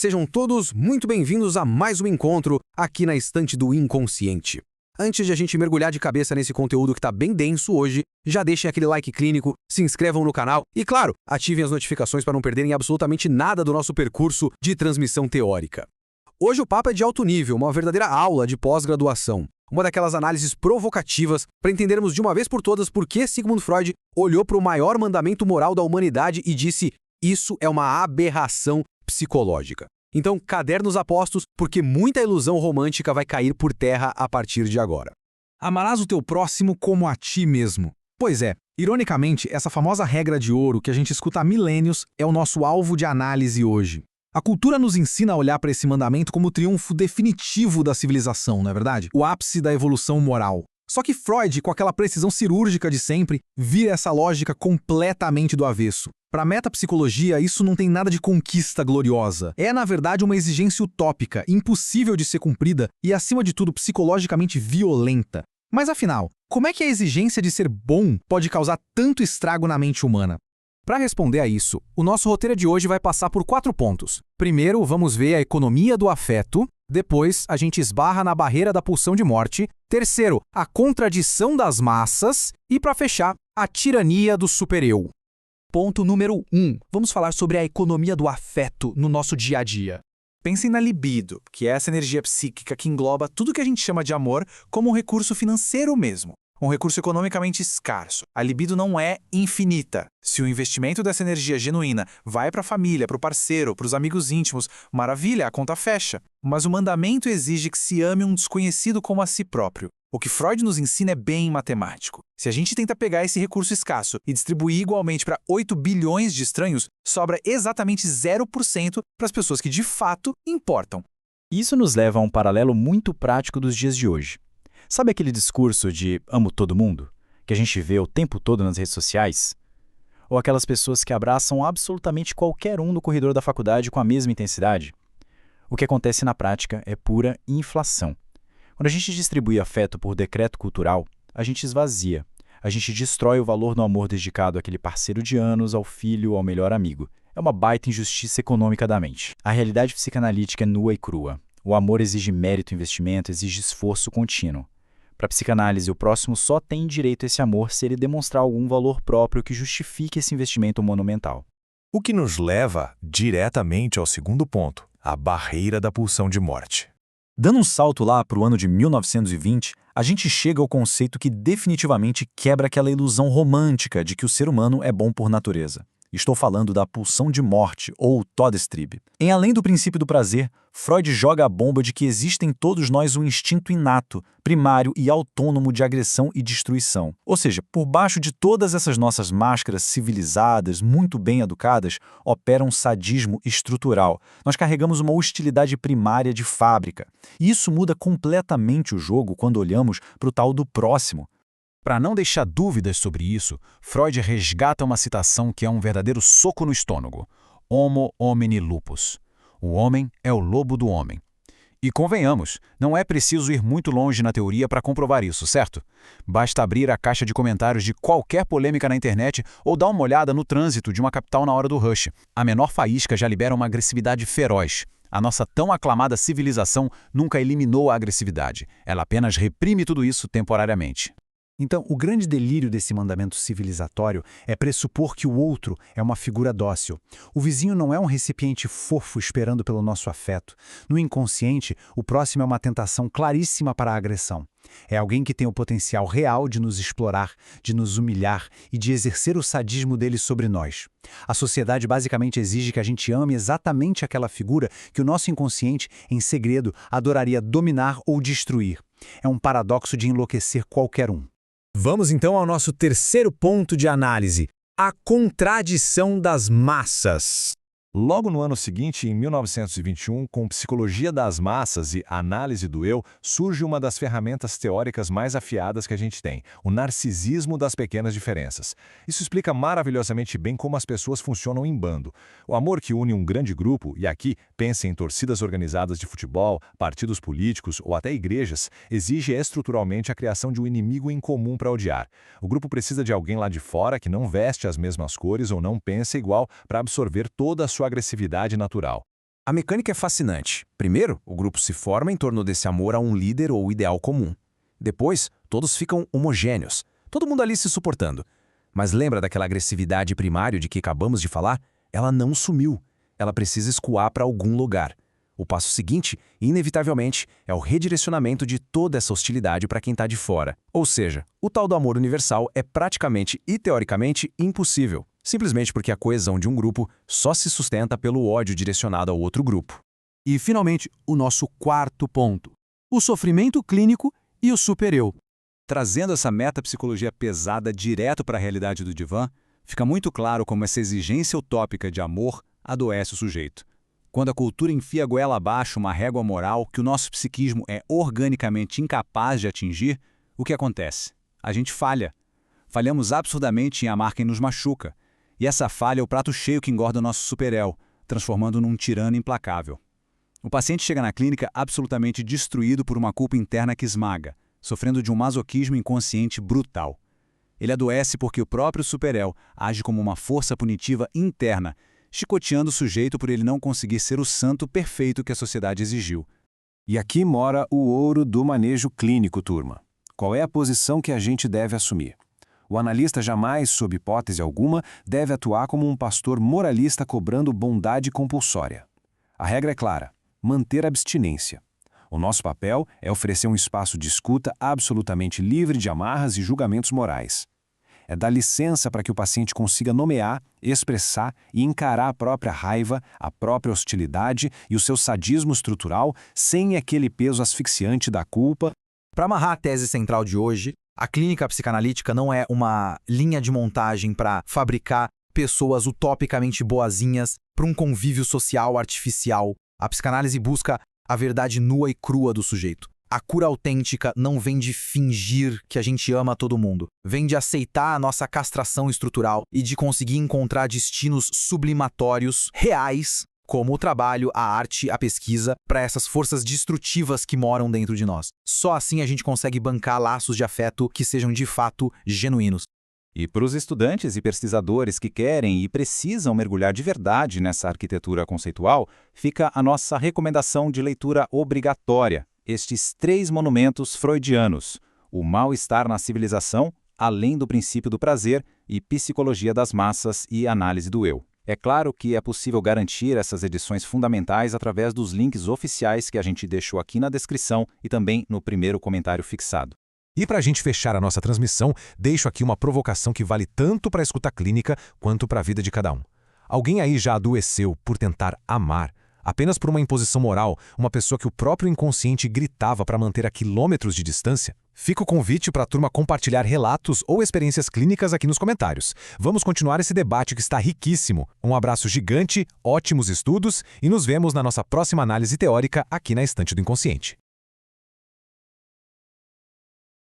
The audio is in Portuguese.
Sejam todos muito bem-vindos a mais um encontro aqui na Estante do Inconsciente. Antes de a gente mergulhar de cabeça nesse conteúdo que tá bem denso hoje, já deixem aquele like clínico, se inscrevam no canal e, claro, ativem as notificações para não perderem absolutamente nada do nosso percurso de transmissão teórica. Hoje o papo é de alto nível, uma verdadeira aula de pós-graduação. Uma daquelas análises provocativas para entendermos de uma vez por todas por que Sigmund Freud olhou para o maior mandamento moral da humanidade e disse: isso é uma aberração psicológica. Então, cadernos a postos, porque muita ilusão romântica vai cair por terra a partir de agora. Amarás o teu próximo como a ti mesmo. Pois é, ironicamente, essa famosa regra de ouro que a gente escuta há milênios é o nosso alvo de análise hoje. A cultura nos ensina a olhar para esse mandamento como o triunfo definitivo da civilização, não é verdade? O ápice da evolução moral. Só que Freud, com aquela precisão cirúrgica de sempre, vira essa lógica completamente do avesso. Para a metapsicologia, isso não tem nada de conquista gloriosa. É, na verdade, uma exigência utópica, impossível de ser cumprida e, acima de tudo, psicologicamente violenta. Mas, afinal, como é que a exigência de ser bom pode causar tanto estrago na mente humana? Para responder a isso, o nosso roteiro de hoje vai passar por 4 pontos. Primeiro, vamos ver a economia do afeto. Depois, a gente esbarra na barreira da pulsão de morte. Terceiro, a contradição das massas. E, para fechar, a tirania do super-eu. Ponto número 1. Vamos falar sobre a economia do afeto no nosso dia a dia. Pensem na libido, que é essa energia psíquica que engloba tudo que a gente chama de amor como um recurso financeiro mesmo. Um recurso economicamente escasso. A libido não é infinita. Se o investimento dessa energia genuína vai para a família, para o parceiro, para os amigos íntimos, maravilha, a conta fecha. Mas o mandamento exige que se ame um desconhecido como a si próprio. O que Freud nos ensina é bem matemático. Se a gente tenta pegar esse recurso escasso e distribuir igualmente para 8 bilhões de estranhos, sobra exatamente 0% para as pessoas que de fato importam. Isso nos leva a um paralelo muito prático dos dias de hoje. Sabe aquele discurso de amo todo mundo, que a gente vê o tempo todo nas redes sociais? Ou aquelas pessoas que abraçam absolutamente qualquer um no corredor da faculdade com a mesma intensidade? O que acontece na prática é pura inflação. Quando a gente distribui afeto por decreto cultural, a gente esvazia. A gente destrói o valor do amor dedicado àquele parceiro de anos, ao filho, ao melhor amigo. É uma baita injustiça econômica da mente. A realidade psicanalítica é nua e crua. O amor exige mérito e investimento, exige esforço contínuo. Para a psicanálise, o próximo só tem direito a esse amor se ele demonstrar algum valor próprio que justifique esse investimento monumental. O que nos leva diretamente ao segundo ponto, a barreira da pulsão de morte. Dando um salto lá para o ano de 1920, a gente chega ao conceito que definitivamente quebra aquela ilusão romântica de que o ser humano é bom por natureza. Estou falando da pulsão de morte, ou Todestrieb. Em Além do Princípio do Prazer, Freud joga a bomba de que existe em todos nós um instinto inato, primário e autônomo de agressão e destruição. Ou seja, por baixo de todas essas nossas máscaras civilizadas, muito bem educadas, opera um sadismo estrutural. Nós carregamos uma hostilidade primária de fábrica. E isso muda completamente o jogo quando olhamos para o tal do próximo. Para não deixar dúvidas sobre isso, Freud resgata uma citação que é um verdadeiro soco no estômago. Homo homini lupus. O homem é o lobo do homem. E convenhamos, não é preciso ir muito longe na teoria para comprovar isso, certo? Basta abrir a caixa de comentários de qualquer polêmica na internet ou dar uma olhada no trânsito de uma capital na hora do rush. A menor faísca já libera uma agressividade feroz. A nossa tão aclamada civilização nunca eliminou a agressividade. Ela apenas reprime tudo isso temporariamente. Então, o grande delírio desse mandamento civilizatório é pressupor que o outro é uma figura dócil. O vizinho não é um recipiente fofo esperando pelo nosso afeto. No inconsciente, o próximo é uma tentação claríssima para a agressão. É alguém que tem o potencial real de nos explorar, de nos humilhar e de exercer o sadismo dele sobre nós. A sociedade basicamente exige que a gente ame exatamente aquela figura que o nosso inconsciente, em segredo, adoraria dominar ou destruir. É um paradoxo de enlouquecer qualquer um. Vamos então ao nosso terceiro ponto de análise, a contradição das massas. Logo no ano seguinte, em 1921, com Psicologia das Massas e Análise do Eu, surge uma das ferramentas teóricas mais afiadas que a gente tem, o narcisismo das pequenas diferenças. Isso explica maravilhosamente bem como as pessoas funcionam em bando. O amor que une um grande grupo, e aqui pense em torcidas organizadas de futebol, partidos políticos ou até igrejas, exige estruturalmente a criação de um inimigo em comum para odiar. O grupo precisa de alguém lá de fora que não veste as mesmas cores ou não pensa igual para absorver toda a sua agressividade natural. A mecânica é fascinante. Primeiro, o grupo se forma em torno desse amor a um líder ou ideal comum. Depois, todos ficam homogêneos, todo mundo ali se suportando. Mas lembra daquela agressividade primária de que acabamos de falar? Ela não sumiu. Ela precisa escoar para algum lugar. O passo seguinte, inevitavelmente, é o redirecionamento de toda essa hostilidade para quem está de fora. Ou seja, o tal do amor universal é praticamente e teoricamente impossível, simplesmente porque a coesão de um grupo só se sustenta pelo ódio direcionado ao outro grupo. E, finalmente, o nosso quarto ponto: o sofrimento clínico e o supereu. Trazendo essa metapsicologia pesada direto para a realidade do divã, fica muito claro como essa exigência utópica de amor adoece o sujeito. Quando a cultura enfia a goela abaixo uma régua moral que o nosso psiquismo é organicamente incapaz de atingir, o que acontece? A gente falha. Falhamos absurdamente em amar quem nos machuca. E essa falha é o prato cheio que engorda o nosso superel, transformando-o num tirano implacável. O paciente chega na clínica absolutamente destruído por uma culpa interna que esmaga, sofrendo de um masoquismo inconsciente brutal. Ele adoece porque o próprio superel age como uma força punitiva interna, chicoteando o sujeito por ele não conseguir ser o santo perfeito que a sociedade exigiu. E aqui mora o ouro do manejo clínico, turma. Qual é a posição que a gente deve assumir? O analista jamais, sob hipótese alguma, deve atuar como um pastor moralista cobrando bondade compulsória. A regra é clara: manter abstinência. O nosso papel é oferecer um espaço de escuta absolutamente livre de amarras e julgamentos morais. É dar licença para que o paciente consiga nomear, expressar e encarar a própria raiva, a própria hostilidade e o seu sadismo estrutural sem aquele peso asfixiante da culpa. Para amarrar a tese central de hoje, a clínica psicanalítica não é uma linha de montagem para fabricar pessoas utopicamente boazinhas para um convívio social artificial. A psicanálise busca a verdade nua e crua do sujeito. A cura autêntica não vem de fingir que a gente ama todo mundo. Vem de aceitar a nossa castração estrutural e de conseguir encontrar destinos sublimatórios reais, como o trabalho, a arte, a pesquisa, para essas forças destrutivas que moram dentro de nós. Só assim a gente consegue bancar laços de afeto que sejam de fato genuínos. E para os estudantes e pesquisadores que querem e precisam mergulhar de verdade nessa arquitetura conceitual, fica a nossa recomendação de leitura obrigatória: estes 3 monumentos freudianos: O Mal-Estar na Civilização, Além do Princípio do Prazer e Psicologia das Massas e Análise do Eu. É claro que é possível garantir essas edições fundamentais através dos links oficiais que a gente deixou aqui na descrição e também no primeiro comentário fixado. E para a gente fechar a nossa transmissão, deixo aqui uma provocação que vale tanto para a escuta clínica quanto para a vida de cada um. Alguém aí já adoeceu por tentar amar, apenas por uma imposição moral, uma pessoa que o próprio inconsciente gritava para manter a quilômetros de distância? Fica o convite para a turma compartilhar relatos ou experiências clínicas aqui nos comentários. Vamos continuar esse debate que está riquíssimo. Um abraço gigante, ótimos estudos e nos vemos na nossa próxima análise teórica aqui na Estante do Inconsciente.